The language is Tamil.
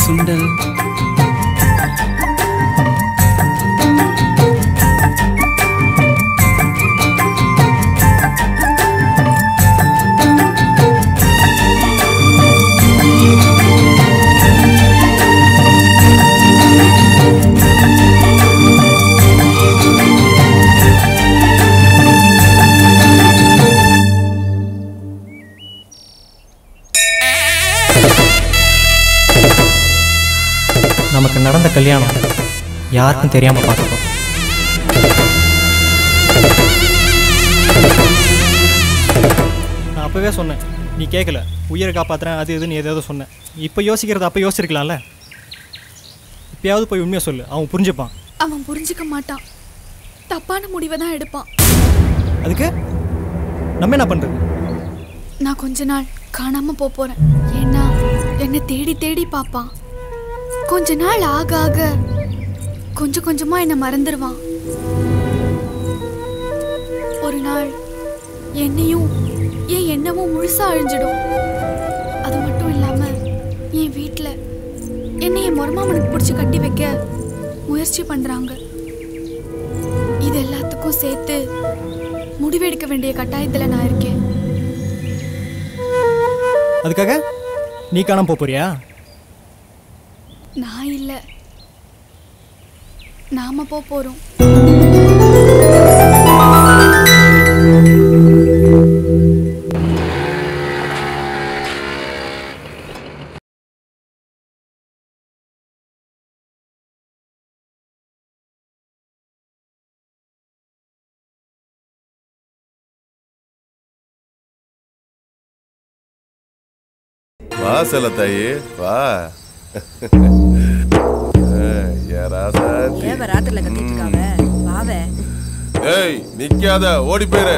சுண்டல் நமக்கு நடந்த கல்யாணம் யாருக்கும் தெரியாம பார்த்துட்டோம். நான் அப்பவே சொன்னேன், நீ கேட்கல. உயிரை காப்பாத்துறேன் அது இதுன்னு ஏதாவது சொன்னேன். இப்போ யோசிக்கிறது அப்போ யோசிச்சிருக்கலாம்ல. இப்பயாவது போய் உண்மையை சொல்லு, அவன் புரிஞ்சுப்பான். அவன் புரிஞ்சுக்க மாட்டான், தப்பான முடிவை தான் எடுப்பான். அதுக்கு நம்ம என்ன பண்றது? நான் கொஞ்ச நாள் காணாம போறேன். ஏன்னா என்னை தேடி தேடி பார்ப்பான். கொஞ்ச நாள் ஆக ஆக கொஞ்சம் கொஞ்சமா என்ன மறந்துடுவான். ஒரு நாள் என்னையும் என் எண்ணமும் முழுசா அழிஞ்சிடும். அது மட்டும் இல்லாம என் வீட்டுல என்னை என் மருமாமனுக்கு பிடிச்சி கட்டி வைக்க முயற்சி பண்றாங்க. இது எல்லாத்துக்கும் சேர்த்து முடிவெடுக்க வேண்டிய கட்டாயத்துல நான் இருக்கேன். அதுக்காக நீ காணாம போறியா? நான் இல்ல, நாம போறோம். வா செல்ல தாயி வா. ராத்திரில கத்திட்டு இருக்காவ. வாவே. ஏய் நிக்காத, ஓடி போயிரு.